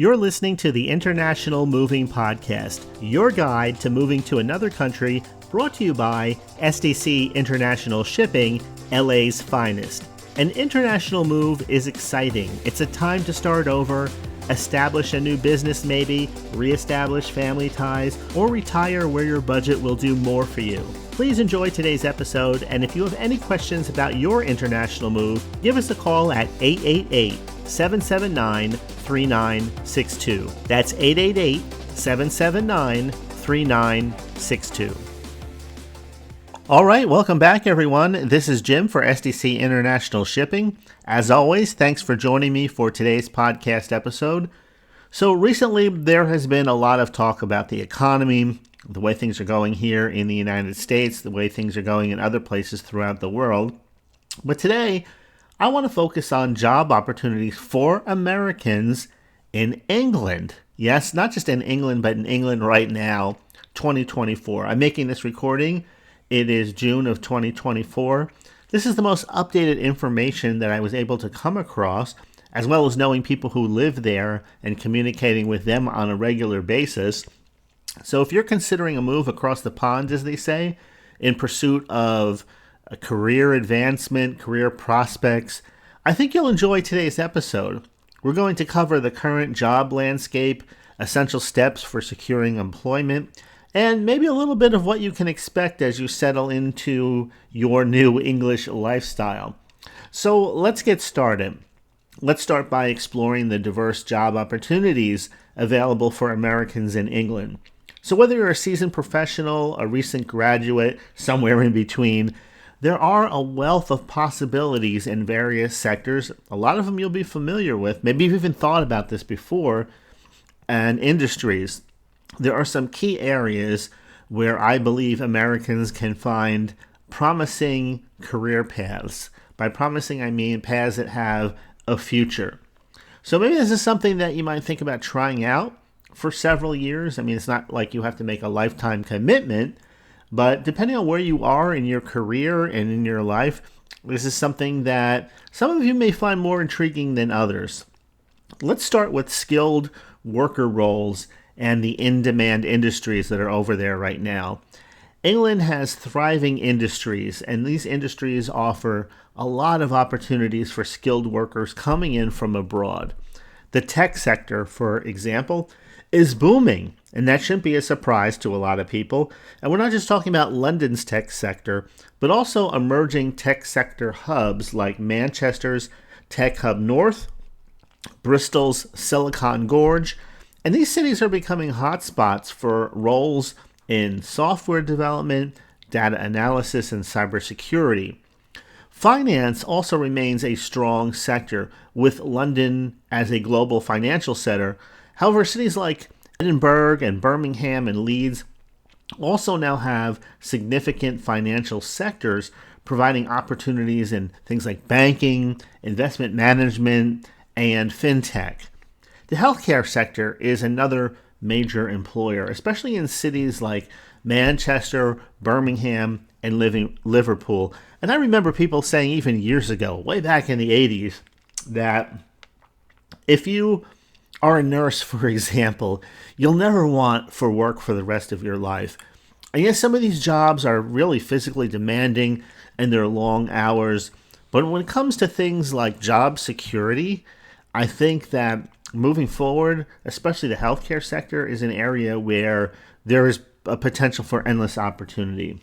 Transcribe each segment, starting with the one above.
You're listening to the International Moving Podcast, your guide to moving to another country, brought to you by SDC International Shipping, LA's finest. An international move is exciting. It's a time to start over, establish a new business maybe, reestablish family ties, or retire where your budget will do more for you. Please enjoy today's episode, and if you have any questions about your international move, give us a call at 888-779-3962. That's 888-779-3962. All right, welcome back, everyone. This is Jim for SDC International Shipping. As always, thanks for joining me for today's podcast episode. So recently, there has been a lot of talk about the economy, the way things are going here in the United States, the way things are going in other places throughout the world. But today, I want to focus on job opportunities for Americans in England. Yes, not just in England, but in England right now, 2024. I'm making this recording. It is June of 2024. This is the most updated information that I was able to come across, as well as knowing people who live there and communicating with them on a regular basis. So if you're considering a move across the pond, as they say, in pursuit of a career advancement, career prospects, I think you'll enjoy today's episode. We're going to cover the current job landscape, essential steps for securing employment, and maybe a little bit of what you can expect as you settle into your new English lifestyle. So let's get started. Let's start by exploring the diverse job opportunities available for Americans in England. So whether you're a seasoned professional, a recent graduate, somewhere in between, there are a wealth of possibilities in various sectors. A lot of them you'll be familiar with. Maybe you've even thought about this before. And industries. There are some key areas where I believe Americans can find promising career paths. By promising, I mean paths that have a future. So maybe this is something that you might think about trying out for several years. I mean, it's not like you have to make a lifetime commitment, but depending on where you are in your career and in your life, this is something that some of you may find more intriguing than others. Let's start with skilled worker roles and the in-demand industries that are over there right now. England has thriving industries, and these industries offer a lot of opportunities for skilled workers coming in from abroad. The tech sector, for example, is booming, and that shouldn't be a surprise to a lot of people. And we're not just talking about London's tech sector, but also emerging tech sector hubs like Manchester's Tech Hub North, Bristol's Silicon Gorge, and these cities are becoming hotspots for roles in software development, data analysis, and cybersecurity. Finance also remains a strong sector, with London as a global financial center. However, cities like Edinburgh and Birmingham and Leeds also now have significant financial sectors, providing opportunities in things like banking, investment management, and fintech. The healthcare sector is another major employer, especially in cities like Manchester, Birmingham, and Liverpool. And I remember people saying even years ago, way back in the 80s, that if you are a nurse, for example, you'll never want for work for the rest of your life. And yes, some of these jobs are really physically demanding and they're long hours. But when it comes to things like job security, I think that moving forward, especially the healthcare sector, is an area where there is a potential for endless opportunity.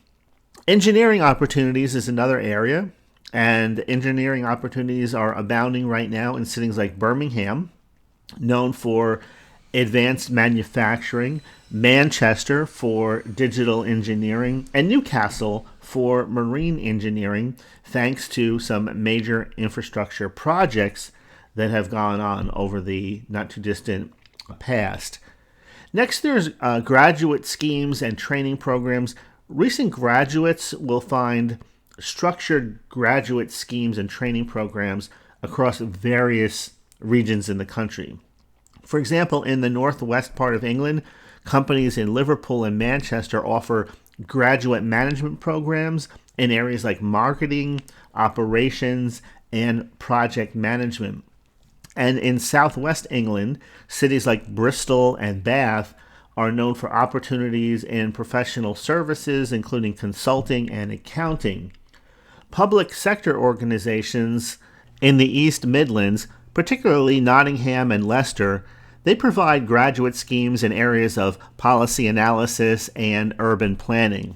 Engineering opportunities is another area, and engineering opportunities are abounding right now in cities like Birmingham, known for advanced manufacturing, Manchester for digital engineering, and Newcastle for marine engineering, thanks to some major infrastructure projects that have gone on over the not too distant past. Next, there's graduate schemes and training programs. Recent graduates will find structured graduate schemes and training programs across various regions in the country. For example, in the northwest part of England, companies in Liverpool and Manchester offer graduate management programs in areas like marketing, operations, and project management. And in southwest England, cities like Bristol and Bath are known for opportunities in professional services, including consulting and accounting. Public sector organizations in the East Midlands, particularly Nottingham and Leicester, they provide graduate schemes in areas of policy analysis and urban planning.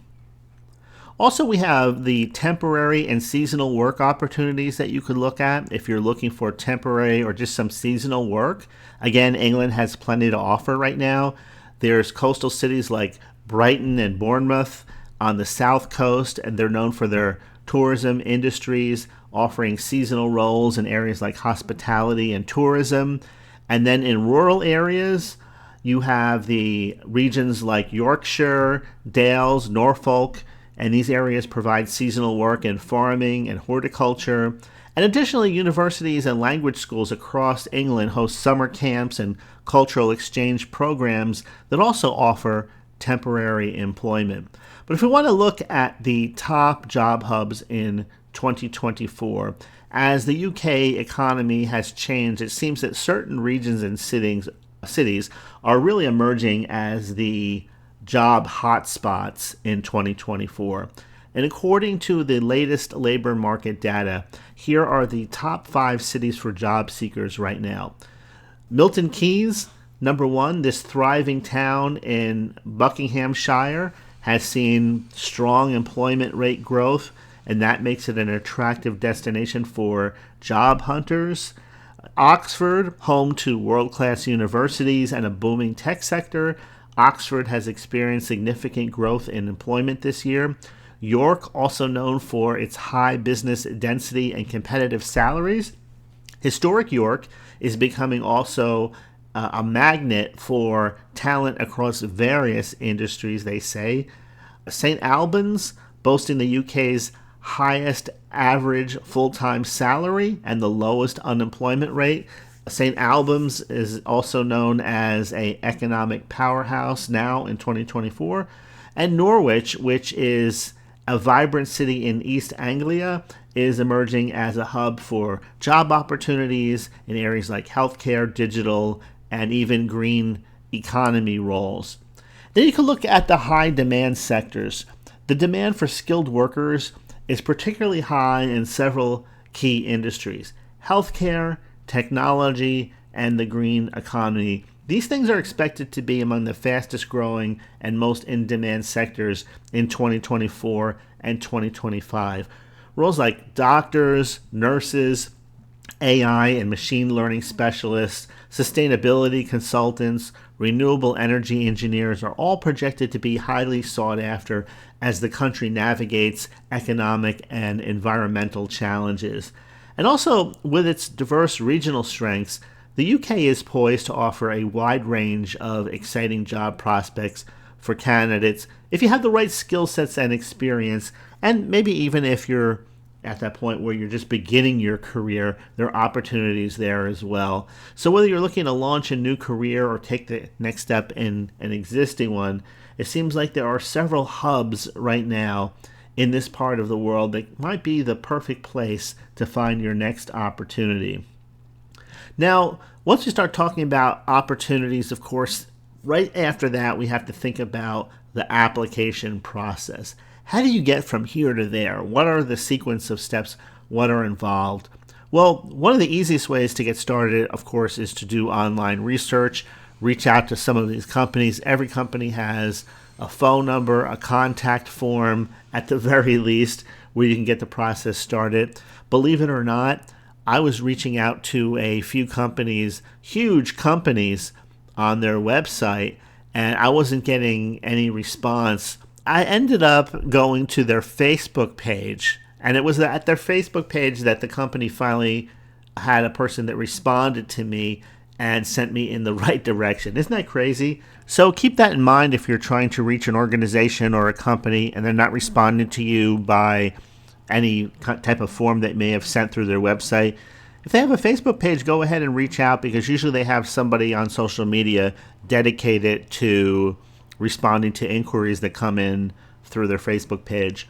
Also, we have the temporary and seasonal work opportunities that you could look at if you're looking for temporary or just some seasonal work. Again, England has plenty to offer right now. There's coastal cities like Brighton and Bournemouth on the south coast, and they're known for their tourism industries, offering seasonal roles in areas like hospitality and tourism. And then in rural areas, you have the regions like Yorkshire, Dales, Norfolk, and these areas provide seasonal work in farming and horticulture. And additionally, universities and language schools across England host summer camps and cultural exchange programs that also offer temporary employment. But if we want to look at the top job hubs in 2024, as the UK economy has changed, it seems that certain regions and cities are really emerging as the job hotspots in 2024. And according to the latest labor market data, here are the top 5 cities for job seekers right now. Milton Keynes, number 1, this thriving town in Buckinghamshire has seen strong employment rate growth, and that makes it an attractive destination for job hunters. Oxford, home to world-class universities and a booming tech sector, Oxford has experienced significant growth in employment this year. York, also known for its high business density and competitive salaries. Historic York is becoming also a magnet for talent across various industries, they say. St. Albans, boasting the UK's highest average full-time salary and the lowest unemployment rate. St. Albans is also known as an economic powerhouse now in 2024. And Norwich, which is a vibrant city in East Anglia, is emerging as a hub for job opportunities in areas like healthcare, digital, and even green economy roles. Then you can look at the high demand sectors. The demand for skilled workers is particularly high in several key industries: healthcare, technology, and the green economy. These things are expected to be among the fastest growing and most in-demand sectors in 2024 and 2025. Roles like doctors, nurses, AI and machine learning specialists, sustainability consultants, renewable energy engineers are all projected to be highly sought after as the country navigates economic and environmental challenges. And also, with its diverse regional strengths, the UK is poised to offer a wide range of exciting job prospects for candidates if you have the right skill sets and experience, and maybe even if you're at that point where you're just beginning your career, there are opportunities there as well. So whether you're looking to launch a new career or take the next step in an existing one, it seems like there are several hubs right now in this part of the world that might be the perfect place to find your next opportunity. Now, once we start talking about opportunities, of course, right after that, we have to think about the application process. How do you get from here to there? What are the sequence of steps? What are involved? Well, one of the easiest ways to get started, of course, is to do online research, reach out to some of these companies. Every company has a phone number, a contact form, at the very least, where you can get the process started. Believe it or not, I was reaching out to a few companies, huge companies, on their website, and I wasn't getting any response. I ended up going to their Facebook page, and it was at their Facebook page that the company finally had a person that responded to me and sent me in the right direction. Isn't that crazy? So keep that in mind if you're trying to reach an organization or a company and they're not responding to you by any type of form that may have sent through their website. If they have a Facebook page, go ahead and reach out, because usually they have somebody on social media dedicated to responding to inquiries that come in through their Facebook page.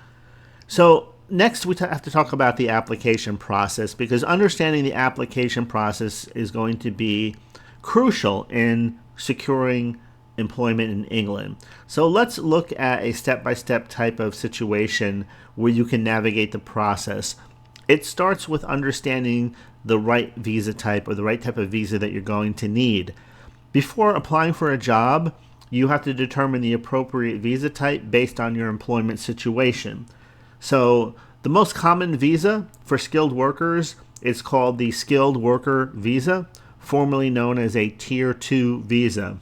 So next, we have to talk about the application process, because understanding the application process is going to be crucial in securing employment in England. So let's look at a step-by-step type of situation where you can navigate the process. It starts with understanding the right visa type, or the right type of visa that you're going to need. Before applying for a job, you have to determine the appropriate visa type based on your employment situation. So the most common visa for skilled workers is called the Skilled Worker Visa, formerly known as a Tier 2 visa.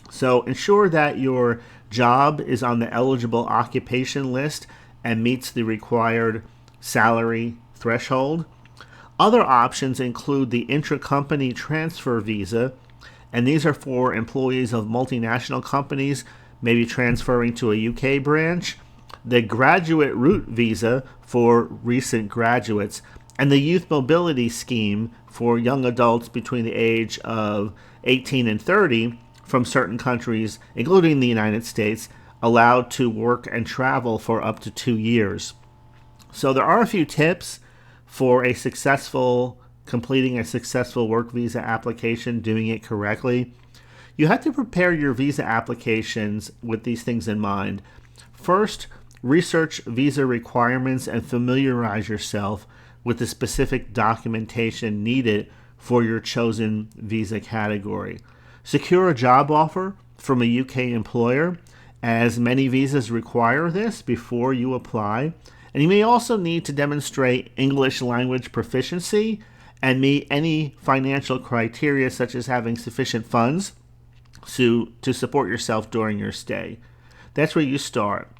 So ensure that your job is on the eligible occupation list and meets the required salary threshold. Other options include the Intra-Company Transfer Visa, and these are for employees of multinational companies, maybe transferring to a UK branch, the Graduate Route Visa for recent graduates, and the Youth Mobility Scheme for young adults between the age of 18 and 30 from certain countries, including the United States, allowed to work and travel for up to 2 years. So there are a few tips for completing a successful work visa application, doing it correctly. You have to prepare your visa applications with these things in mind. First, research visa requirements and familiarize yourself with the specific documentation needed for your chosen visa category. Secure a job offer from a UK employer, as many visas require this before you apply. And you may also need to demonstrate English language proficiency and meet any financial criteria, such as having sufficient funds to support yourself during your stay. That's where you start.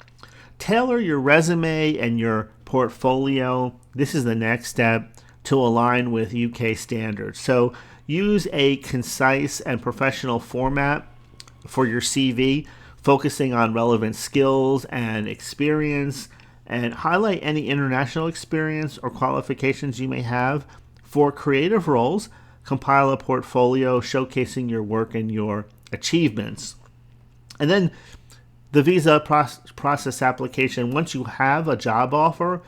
Tailor your resume and your portfolio. This is the next step, to align with UK standards. So use a concise and professional format for your CV, focusing on relevant skills and experience, and highlight any international experience or qualifications you may have. For creative roles, compile a portfolio showcasing your work and your achievements. And then the visa process application, once you have a job offer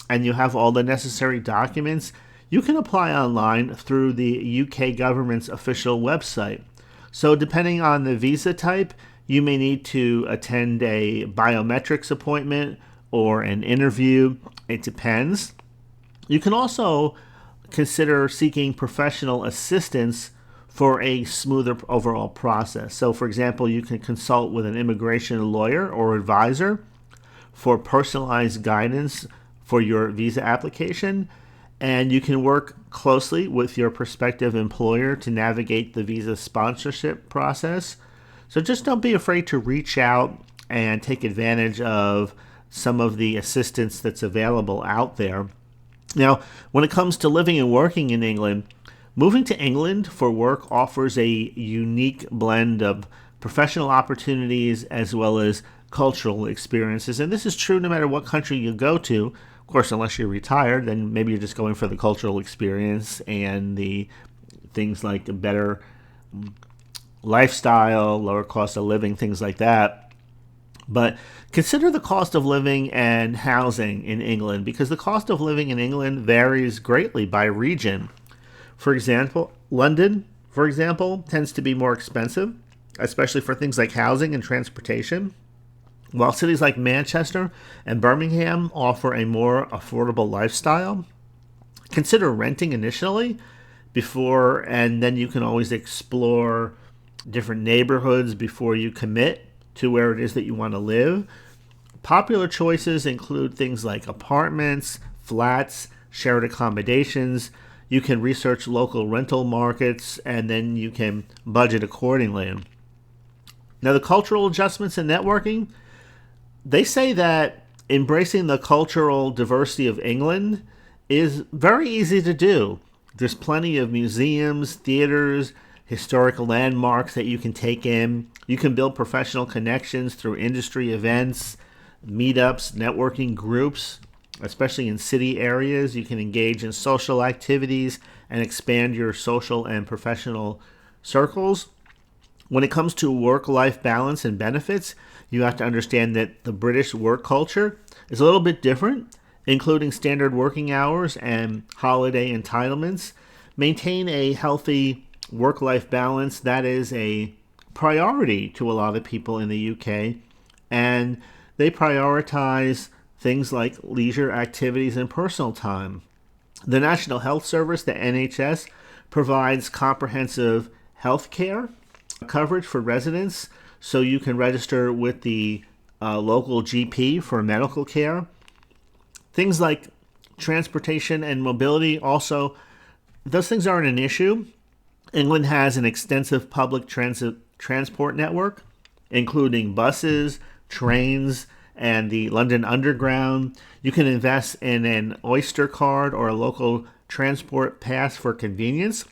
and you have all the necessary documents, you can apply online through the UK government's official website. So depending on the visa type, you may need to attend a biometrics appointment or an interview. It depends. You can also consider seeking professional assistance for a smoother overall process. So, for example, you can consult with an immigration lawyer or advisor for personalized guidance for your visa application, and you can work closely with your prospective employer to navigate the visa sponsorship process. So just don't be afraid to reach out and take advantage of some of the assistance that's available out there. Now, when it comes to living and working in England, moving to England for work offers a unique blend of professional opportunities as well as cultural experiences. And this is true no matter what country you go to. Of course, unless you're retired, then maybe you're just going for the cultural experience and the things like a better lifestyle, lower cost of living, things like that. But consider the cost of living and housing in England, because the cost of living in England varies greatly by region. For example, London, tends to be more expensive, especially for things like housing and transportation, while cities like Manchester and Birmingham offer a more affordable lifestyle. Consider renting initially and then you can always explore different neighborhoods before you commit to where it is that you want to live. Popular choices include things like apartments, flats, shared accommodations. You can research local rental markets, and then you can budget accordingly. Now, the cultural adjustments and networking, they say that embracing the cultural diversity of England is very easy to do. There's plenty of museums, theaters, historical landmarks that you can take in. You can build professional connections through industry events, meetups, networking groups, especially in city areas. You can engage in social activities and expand your social and professional circles. When it comes to work-life balance and benefits, you have to understand that the British work culture is a little bit different, including standard working hours and holiday entitlements. Maintain a healthy work-life balance. That is a priority to a lot of people in the UK, and they prioritize things like leisure activities and personal time. The National Health Service, the NHS, provides comprehensive health care coverage for residents, so you can register with the local GP for medical care. Things like transportation and mobility also, those things aren't an issue. England has an extensive public transport network, including buses, trains, and the London Underground. You can invest in an Oyster card or a local transport pass for convenience.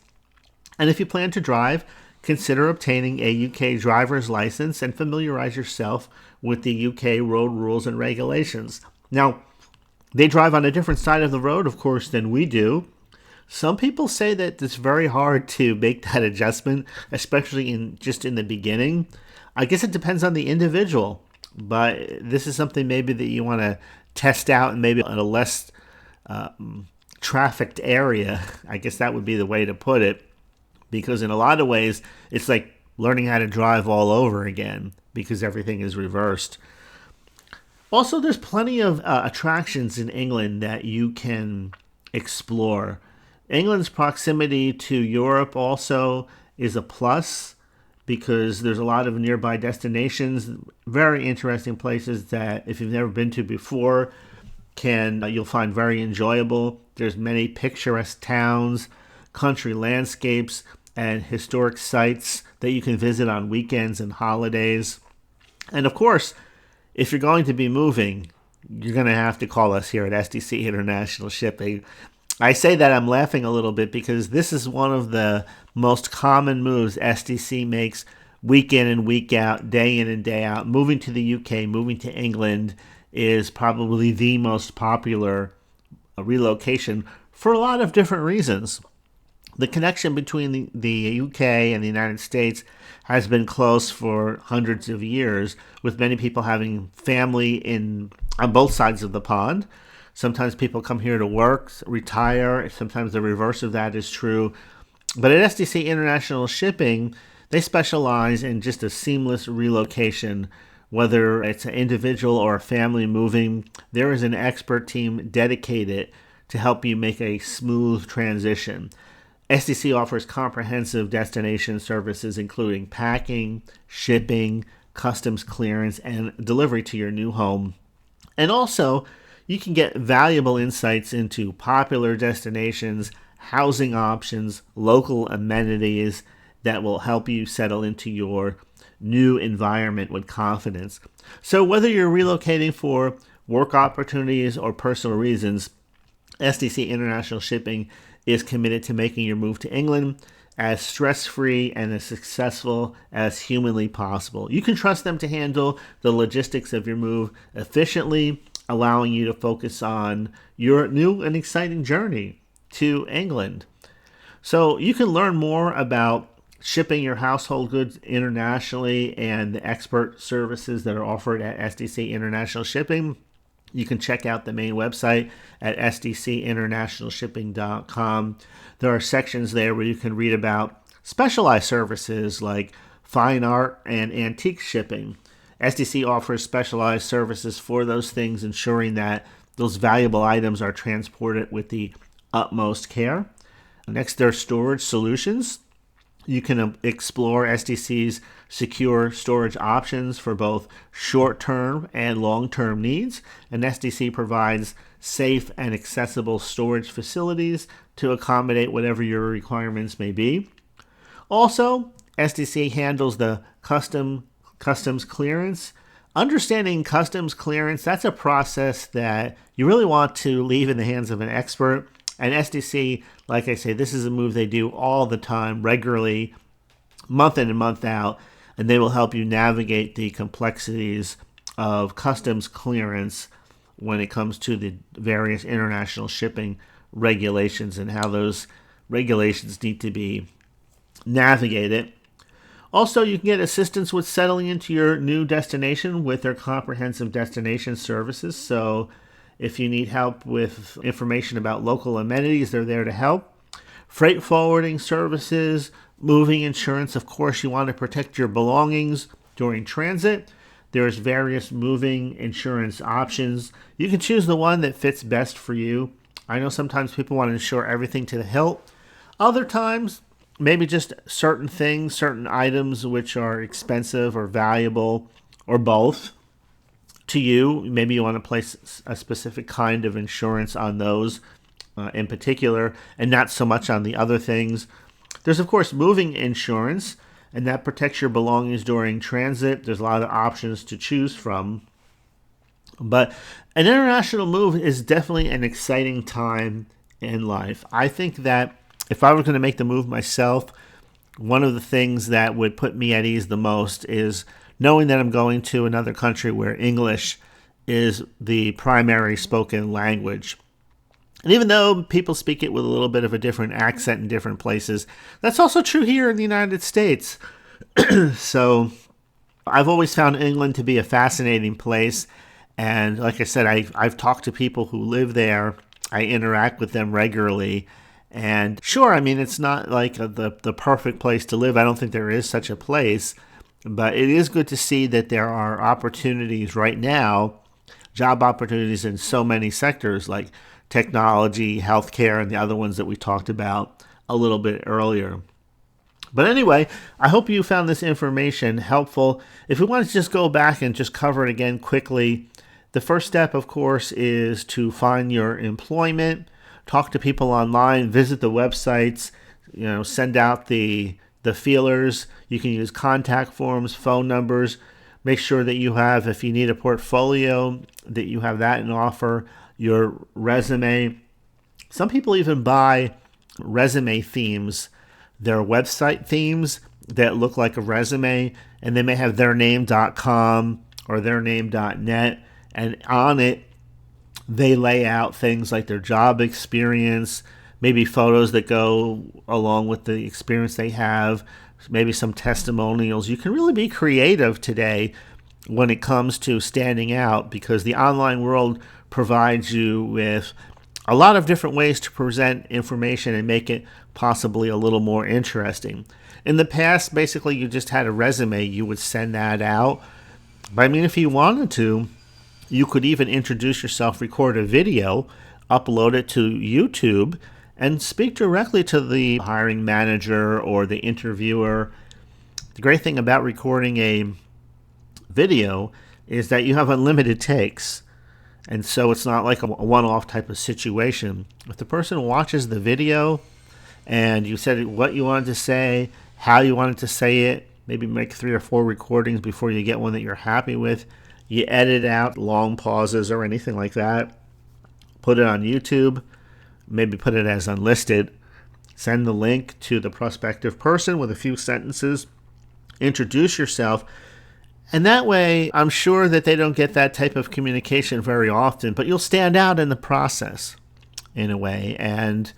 And if you plan to drive, consider obtaining a UK driver's license and familiarize yourself with the UK road rules and regulations. Now, they drive on a different side of the road, of course, than we do. Some people say that it's very hard to make that adjustment, especially in the beginning. I guess it depends on the individual, but this is something maybe that you want to test out, and maybe on a less trafficked area. I guess that would be the way to put it, because in a lot of ways, it's like learning how to drive all over again because everything is reversed. Also, there's plenty of attractions in England that you can explore. England's proximity to Europe also is a plus because there's a lot of nearby destinations, very interesting places that if you've never been to before, you'll find very enjoyable. There's many picturesque towns, country landscapes, and historic sites that you can visit on weekends and holidays. And of course, if you're going to be moving, you're going to have to call us here at SDC International Shipping. I say that I'm laughing a little bit because this is one of the most common moves SDC makes week in and week out, day in and day out. Moving to the UK, moving to England is probably the most popular relocation for a lot of different reasons. The connection between the UK and the United States has been close for hundreds of years, with many people having family on both sides of the pond. Sometimes people come here to work, retire. Sometimes the reverse of that is true. But at SDC International Shipping, they specialize in just a seamless relocation. Whether it's an individual or a family moving, there is an expert team dedicated to help you make a smooth transition. SDC offers comprehensive destination services, including packing, shipping, customs clearance, and delivery to your new home. And also, you can get valuable insights into popular destinations, housing options, local amenities that will help you settle into your new environment with confidence. So whether you're relocating for work opportunities or personal reasons, SDC International Shipping is committed to making your move to England as stress-free and as successful as humanly possible. You can trust them to handle the logistics of your move efficiently, allowing you to focus on your new and exciting journey to England. So you can learn more about shipping your household goods internationally and the expert services that are offered at SDC International Shipping. You can check out the main website at sdcinternationalshipping.com. There are sections there where you can read about specialized services like fine art and antique shipping. SDC offers specialized services for those things, ensuring that those valuable items are transported with the utmost care. Next, there are storage solutions. You can explore SDC's secure storage options for both short-term and long-term needs, and SDC provides safe and accessible storage facilities to accommodate whatever your requirements may be. Also, SDC handles the customs clearance. Understanding customs clearance, that's a process that you really want to leave in the hands of an expert. And SDC, like I say, this is a move they do all the time, regularly, month in and month out, and they will help you navigate the complexities of customs clearance when it comes to the various international shipping regulations and how those regulations need to be navigated. Also, you can get assistance with settling into your new destination with their comprehensive destination services. So If you need help with information about local amenities, they're there to help. Freight forwarding services, moving insurance. Of course, you want to protect your belongings during transit. There's various moving insurance options. You can choose the one that fits best for you. I know sometimes people want to insure everything to the hilt. Other times, maybe just certain things, certain items which are expensive or valuable or both to you. Maybe you want to place a specific kind of insurance on those in particular and not so much on the other things. There's, of course, moving insurance, and that protects your belongings during transit. There's a lot of options to choose from. But an international move is definitely an exciting time in life. I think that if I were going to make the move myself, one of the things that would put me at ease the most is knowing that I'm going to another country where English is the primary spoken language. And even though people speak it with a little bit of a different accent in different places, that's also true here in the United States. So I've always found England to be a fascinating place. And like I said, I've talked to people who live there. I interact with them regularly. And sure, I mean, it's not like the perfect place to live. I don't think there is such a place. But it is good to see that there are opportunities right now, job opportunities in so many sectors like technology, healthcare, and the other ones that we talked about a little bit earlier. But anyway, I hope you found this information helpful. If we want to just go back and just cover it again quickly, the first step, of course, is to find your employment, talk to people online, visit the websites, send out the feelers. You can use contact forms, phone numbers. Make sure that you have, if you need a portfolio, that you have that in offer, your resume. Some people even buy resume themes. They're website themes that look like a resume, and they may have theirname.com or theirname.net, and on it, they lay out things like their job experience, maybe photos that go along with the experience they have, maybe some testimonials. You can really be creative today when it comes to standing out because the online world provides you with a lot of different ways to present information and make it possibly a little more interesting. In the past, basically, you just had a resume. You would send that out. But I mean, if you wanted to, you could even introduce yourself, record a video, upload it to YouTube, and speak directly to the hiring manager or the interviewer. The great thing about recording a video is that you have unlimited takes. And so it's not like a one-off type of situation. If the person watches the video and you said what you wanted to say, how you wanted to say it, maybe make 3 or 4 recordings before you get one that you're happy with, you edit out long pauses or anything like that, put it on YouTube, maybe put it as unlisted, send the link to the prospective person with a few sentences, introduce yourself, and that way I'm sure that they don't get that type of communication very often, but you'll stand out in the process in a way, and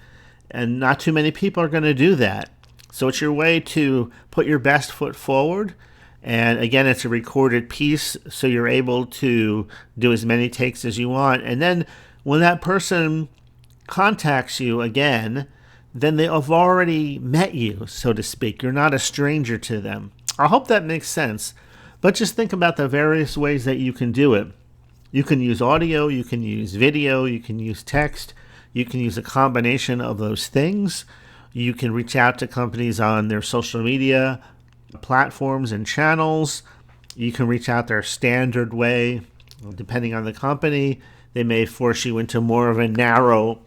not too many people are going to do that. So it's your way to put your best foot forward. And again, it's a recorded piece, so you're able to do as many takes as you want. And then when that person contacts you again, then they have already met you, so to speak. You're not a stranger to them. I hope that makes sense. But just think about the various ways that you can do it. You can use audio, you can use video, you can use text, you can use a combination of those things. You can reach out to companies on their social media platforms and channels. You can reach out their standard way. Depending on the company, they may force you into more of a narrow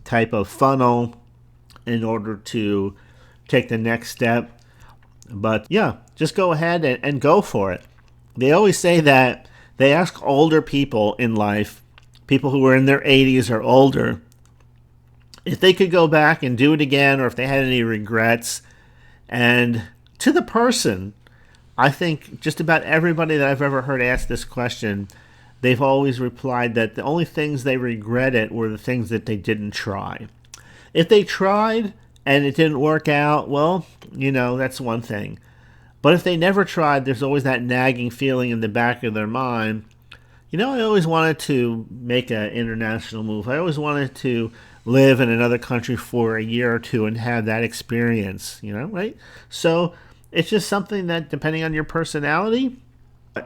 type of funnel in order to take the next step. But yeah, just go ahead and go for it. They always say that they ask older people in life, people who are in their 80s or older, if they could go back and do it again or if they had any regrets. And to the person, I think just about everybody that I've ever heard ask this question, they've always replied that the only things they regretted were the things that they didn't try. If they tried and it didn't work out, well, that's one thing. But if they never tried, there's always that nagging feeling in the back of their mind, I always wanted to make an international move. I always wanted to live in another country for a year or two and have that experience, right? So it's just something that, depending on your personality,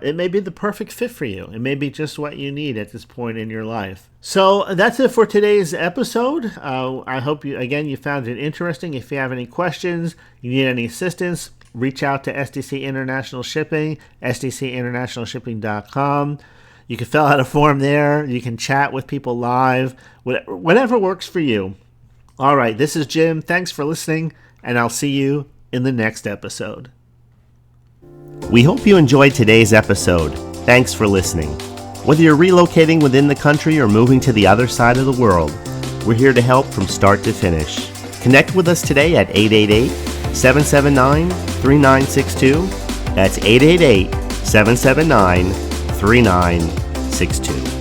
it may be the perfect fit for you. It may be just what you need at this point in your life. So that's it for today's episode. I hope you found it interesting. If you have any questions, you need any assistance, reach out to SDC International Shipping, sdcinternationalshipping.com. You can fill out a form there. You can chat with people live, whatever works for you. All right, this is Jim. Thanks for listening, and I'll see you in the next episode. We hope you enjoyed today's episode. Thanks for listening. Whether you're relocating within the country or moving to the other side of the world, we're here to help from start to finish. Connect with us today at 888-779-3962. That's 888-779-3962.